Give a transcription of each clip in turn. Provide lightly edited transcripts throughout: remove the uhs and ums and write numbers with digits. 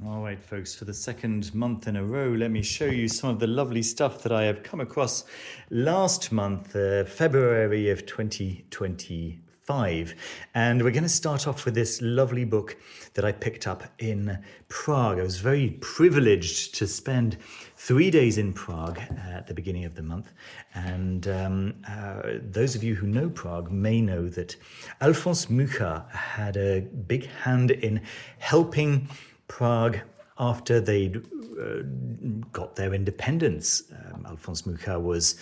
All right, folks, for the second month in a row, let me show you some of the lovely stuff that I have come across last month, February of 2025. And we're going to start off with this lovely book that I picked up in Prague. I was very privileged to spend 3 days in Prague at the beginning of the month. And those of you who know Prague may know that Alfons Mucha had a big hand in helping Prague after they'd got their independence. Alfons Mucha was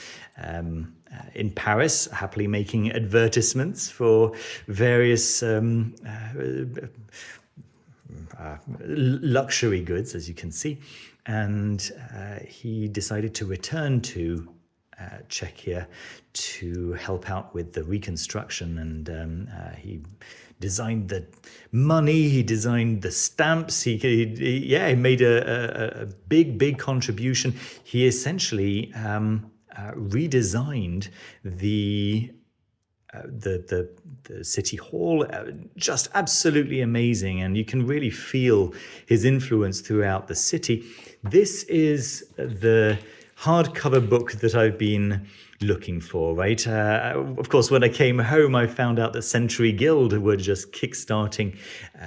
in Paris, happily making advertisements for various luxury goods, as you can see. And he decided to return to Czechia to help out with the reconstruction, and he designed the money, he designed the stamps, he made a big contribution. He essentially redesigned the city hall, just absolutely amazing, and you can really feel his influence throughout the city. This is the hardcover book that I've been looking for, right? Of course, when I came home, I found out that Century Guild were just kickstarting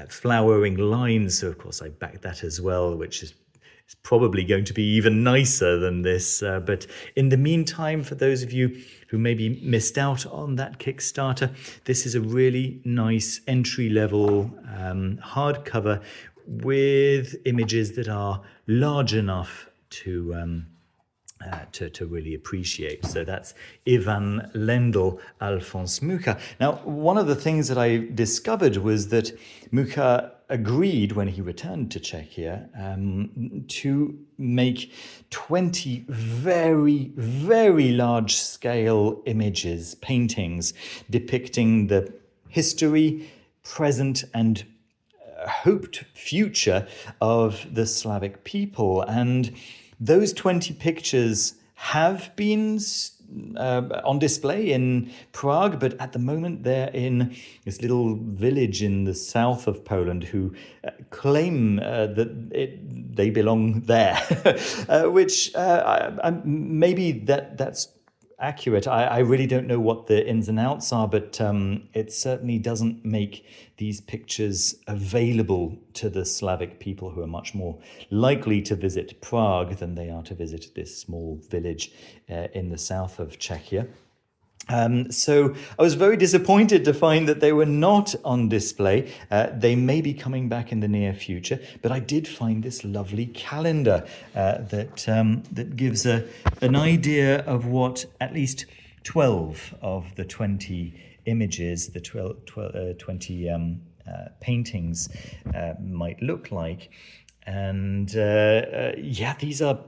Flowering Lines. So, of course, I backed that as well, which is probably going to be even nicer than this. But in the meantime, for those of you who maybe missed out on that Kickstarter, this is a really nice entry-level hardcover with images that are large enough to really appreciate. So that's Ivan Lendl, Alfons Mucha. Now, one of the things that I discovered was that Mucha agreed when he returned to Czechia to make 20 very, very large-scale images, paintings, depicting the history, present, and hoped future of the Slavic people. And those 20 pictures have been on display in Prague, but at the moment they're in this little village in the south of Poland who claim that they belong there, which maybe that's accurate. I really don't know what the ins and outs are, but it certainly doesn't make these pictures available to the Slavic people, who are much more likely to visit Prague than they are to visit this small village in the south of Czechia. So I was very disappointed to find that they were not on display. They may be coming back in the near future, but I did find this lovely calendar that gives an idea of what at least 12 of the 20 images, the 20 paintings might look like. And these are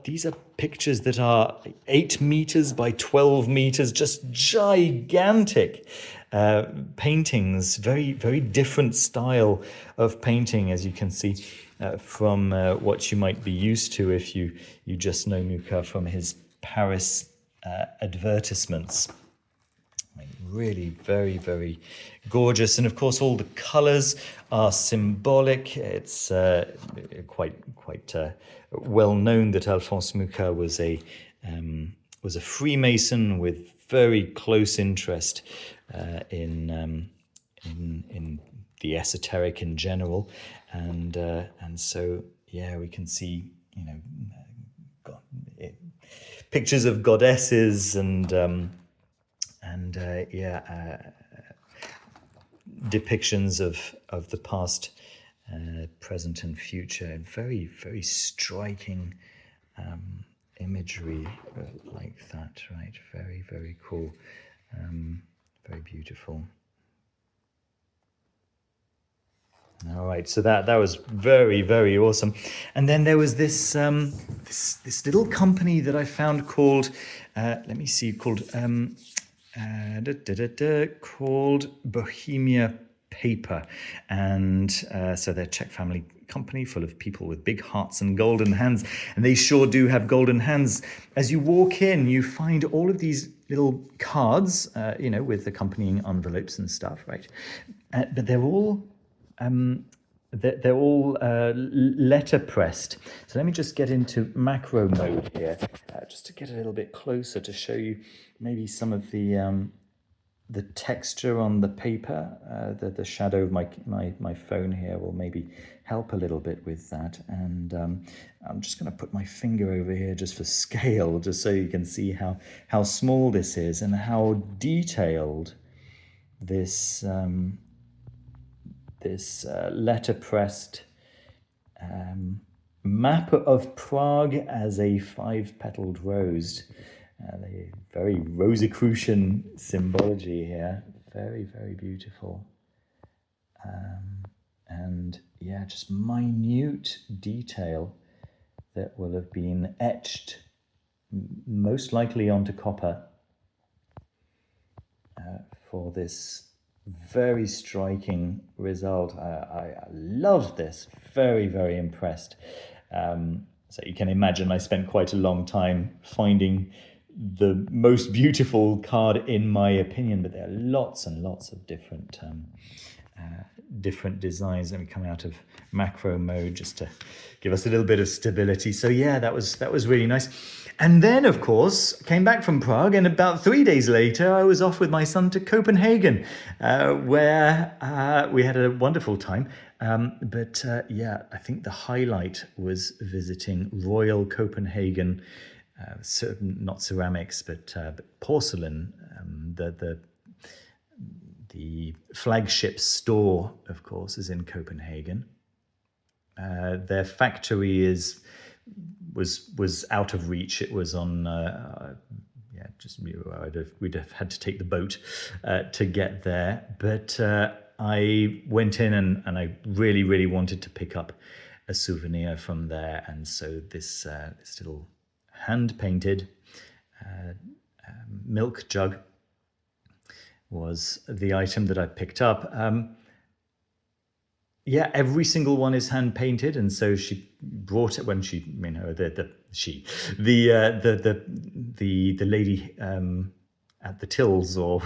pictures that are 8 meters by 12 meters, just gigantic paintings, very, very different style of painting, as you can see, from what you might be used to if you just know Mucha from his Paris advertisements. Really very, very gorgeous. And of course, all the colors are symbolic. It's quite well known that Alfons Mucha was a Freemason with very close interest in the esoteric in general, and so we can see pictures of goddesses and depictions of the past, present, and future. Very, very striking imagery like that, right? Very, very cool. Very beautiful. All right, so that was very, very awesome. And then there was this this little company that I found called called Bohemia Paper, and so they're a Czech family company full of people with big hearts and golden hands, and they sure do have golden hands. As you walk in, you find all of these little cards, with accompanying envelopes and stuff, right? But they're all they're all letterpressed. So let me just get into macro mode here, just to get a little bit closer to show you maybe some of the texture on the paper. The shadow of my phone here will maybe help a little bit with that. And I'm just going to put my finger over here just for scale, just so you can see how small this is and how detailed this letterpressed map of Prague as a 5-petaled rose. The very Rosicrucian symbology here. Very, very beautiful. And yeah, just minute detail that will have been etched, most likely onto copper, for this very striking result. I love this. Very, very impressed. So you can imagine I spent quite a long time finding the most beautiful card in my opinion, but there are lots and lots of different designs. Let me come out of macro mode just to give us a little bit of stability. So yeah, that was really nice. And then, of course, came back from Prague, and about 3 days later, I was off with my son to Copenhagen, where we had a wonderful time. But yeah, I think the highlight was visiting Royal Copenhagen, not ceramics, but porcelain. The flagship store, of course, is in Copenhagen. Their factory was out of reach. It was on, we'd have had to take the boat to get there. But I went in and I really, really wanted to pick up a souvenir from there. And so this little hand-painted milk jug was the item that I picked up. Yeah, every single one is hand painted, and so she brought it when the lady at the tills, or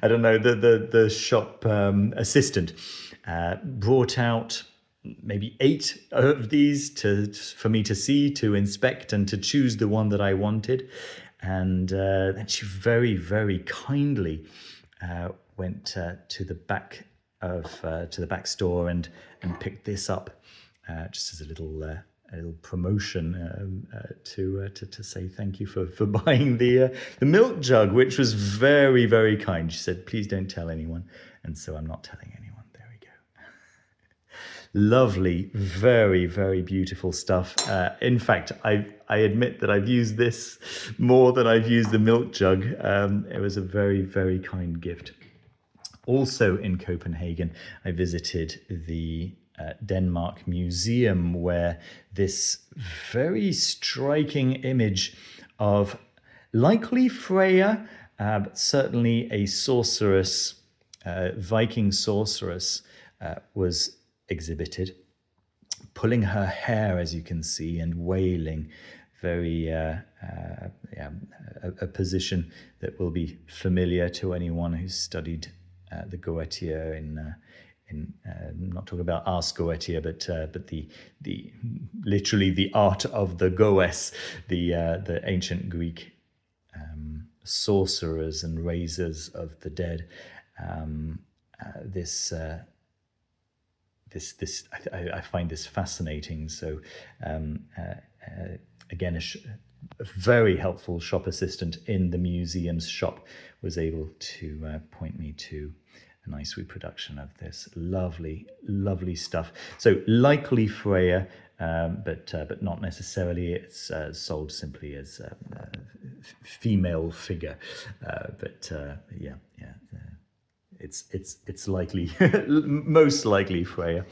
I don't know, the shop assistant brought out maybe 8 of these for me to see, to inspect, and to choose the one that I wanted. And then she very, very kindly went to the back store and picked this up, just as a little promotion to say thank you for buying the milk jug, which was very, very kind. She said, "Please don't tell anyone," and so I'm not telling anyone. There we go. Lovely, very, very beautiful stuff. In fact, I admit that I've used this more than I've used the milk jug. It was a very, very kind gift. Also in Copenhagen, I visited the Denmark Museum, where this very striking image of likely Freja, but certainly a sorceress, Viking sorceress, was exhibited, pulling her hair, as you can see, and wailing. Very, a position that will be familiar to anyone who's studied the Goetia in I'm not talking about Ars Goetia, but the literally the art of the Goes, the ancient Greek sorcerers and raisers of the dead. I find this fascinating. So again, a very helpful shop assistant in the museum's shop was able to point me to a nice reproduction of this. Lovely, lovely stuff. So likely Freya, but not necessarily. It's sold simply as a female figure. It's likely, most likely Freya.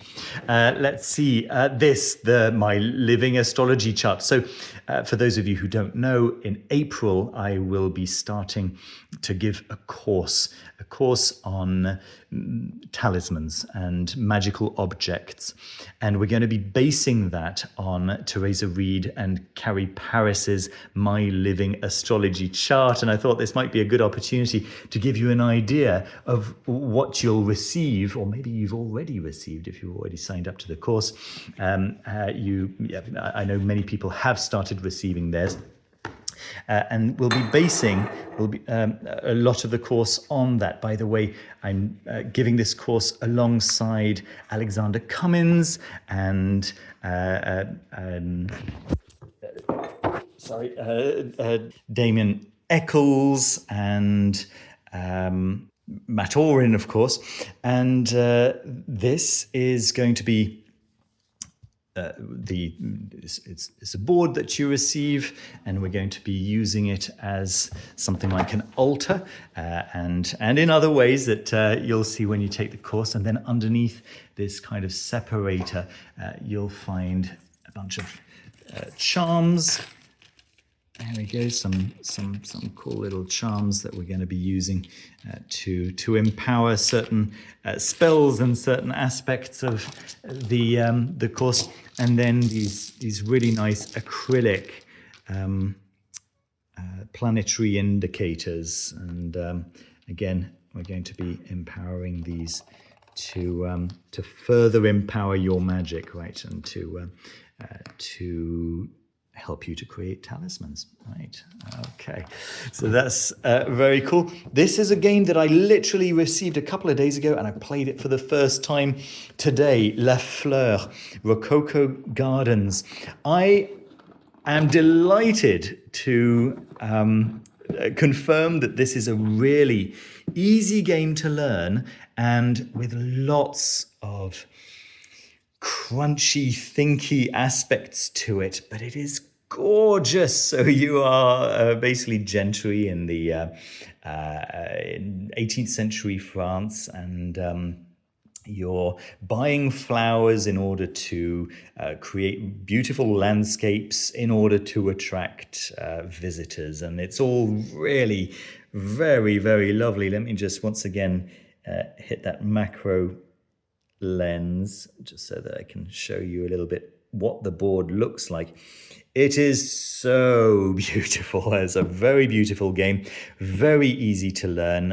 Let's see, my living astrology chart. So for those of you who don't know, in April, I will be starting to give a course on talismans and magical objects. And we're going to be basing that on Teresa Reed and Carrie Paris's My Living Astrology chart. And I thought this might be a good opportunity to give you an idea of what you'll receive, or maybe you've already received if you've already signed up to the course. I know many people have started receiving theirs. And we'll be basing a lot of the course on that. By the way, I'm giving this course alongside Alexander Cummins and Damien Eccles and Matt Orin, of course. And this is going to be it's a board that you receive, and we're going to be using it as something like an altar, and in other ways that you'll see when you take the course. And then underneath this kind of separator, you'll find a bunch of charms. There we go, some cool little charms that we're going to be using to empower certain spells and certain aspects of the course. And then these really nice acrylic planetary indicators. And again, we're going to be empowering these to further empower your magic, right, and to help you to create talismans, right? Okay, so that's very cool. This is a game that I literally received a couple of days ago, and I played it for the first time today. La Fleur, Rococo Gardens. I am delighted to confirm that this is a really easy game to learn, and with lots of crunchy, thinky aspects to it, but it is gorgeous. So you are basically gentry in the in 18th century France, and you're buying flowers in order to create beautiful landscapes in order to attract visitors, and it's all really very, very lovely. Let me just once again hit that macro lens just so that I can show you a little bit what the board looks like. It is so beautiful. It's a very beautiful game, very easy to learn.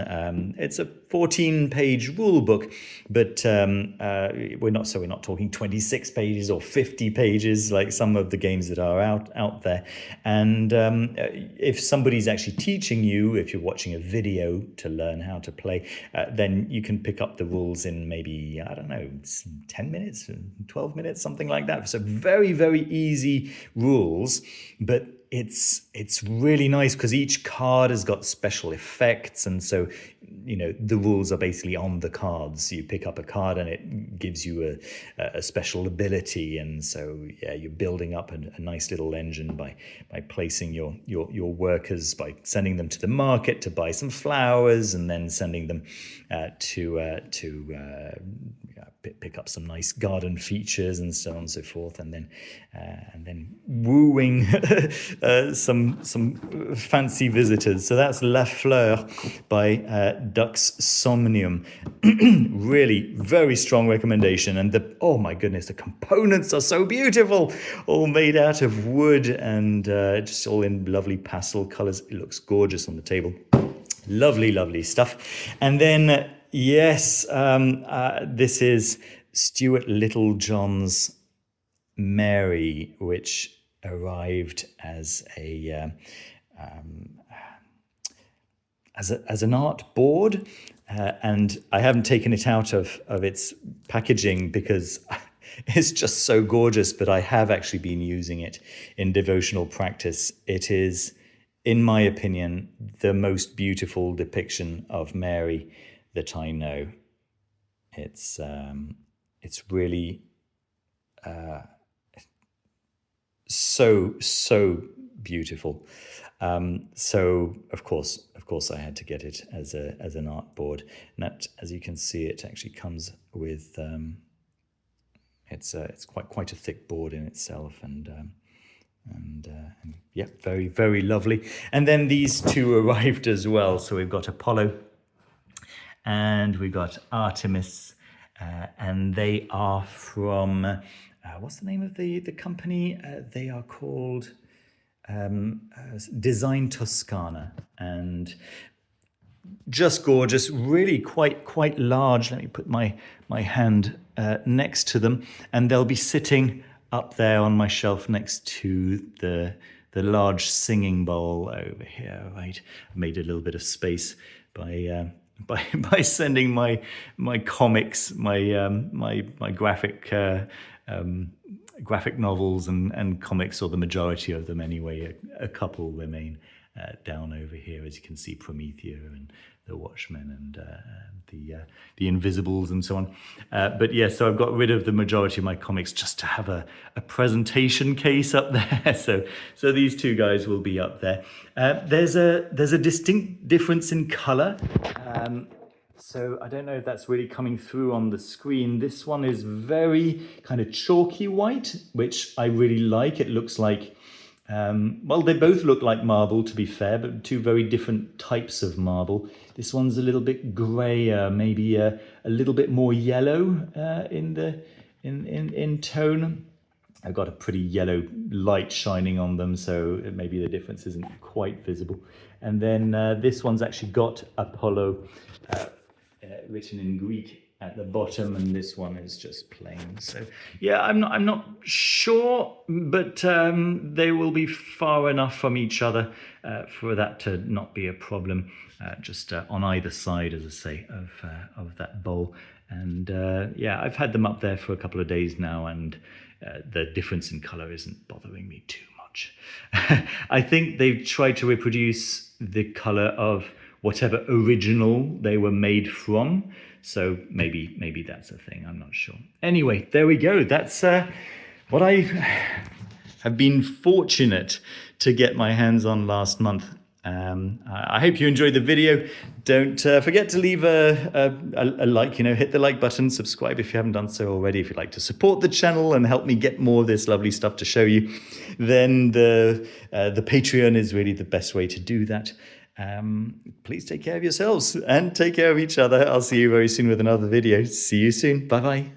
It's a 14-page rule book, but we're not talking 26 pages or 50 pages like some of the games that are out there. And if somebody's actually teaching you, if you're watching a video to learn how to play, then you can pick up the rules in maybe, I don't know, 10 minutes, 12 minutes, something like that. So very, very easy rules, but it's really nice because each card has got special effects, and so the rules are basically on the cards. You pick up a card and it gives you a special ability, and so you're building up a nice little engine by placing your workers, by sending them to the market to buy some flowers, and then sending them to pick up some nice garden features and so on and so forth, and then wooing some fancy visitors. So that's La Fleur by Dux Somnium. Really very strong recommendation. And oh my goodness, the components are so beautiful, all made out of wood and just all in lovely pastel colors. It looks gorgeous on the table. Lovely, lovely stuff. And then yes, this is Stuart Littlejohn's Mary, which arrived as an art board, and I haven't taken it out of its packaging because it's just so gorgeous, but I have actually been using it in devotional practice. It is, in my opinion, the most beautiful depiction of Mary that I know. It's really so beautiful. So of course I had to get it as an art board. And that, as you can see, it actually comes with it's quite a thick board in itself, and yeah, very, very lovely. And then these two arrived as well. So we've got Apollo and we've got Artemis, and they are from what's the name of the company? They are called Design Toscana, and just gorgeous, really quite large. Let me put my hand next to them, and they'll be sitting up there on my shelf next to the large singing bowl over here. Right, I made a little bit of space by sending my comics, my graphic graphic novels and comics, or the majority of them anyway. A couple remain down over here, as you can see, Promethea and the Watchmen and the Invisibles and so on. But yeah, so I've got rid of the majority of my comics just to have a presentation case up there. So these two guys will be up there. There's a distinct difference in color. So I don't know if that's really coming through on the screen. This one is very kind of chalky white, which I really like. It looks like, well, they both look like marble, to be fair, but two very different types of marble. This one's a little bit grayer, maybe a little bit more yellow in tone. I've got a pretty yellow light shining on them, so maybe the difference isn't quite visible. And then this one's actually got Apollo written in Greek at the bottom, and this one is just plain. So yeah, I'm not sure, but they will be far enough from each other for that to not be a problem. Just on either side, as I say, of that bowl. And yeah, I've had them up there for a couple of days now, and the difference in color isn't bothering me too much. I think they've tried to reproduce the color of whatever original they were made from. So maybe that's a thing, I'm not sure. Anyway, there we go. That's what I have been fortunate to get my hands on last month. I hope you enjoyed the video. Don't forget to leave a like, hit the like button, subscribe if you haven't done so already. If you'd like to support the channel and help me get more of this lovely stuff to show you, then the Patreon is really the best way to do that. Please take care of yourselves and take care of each other. I'll see you very soon with another video. See you soon. Bye bye.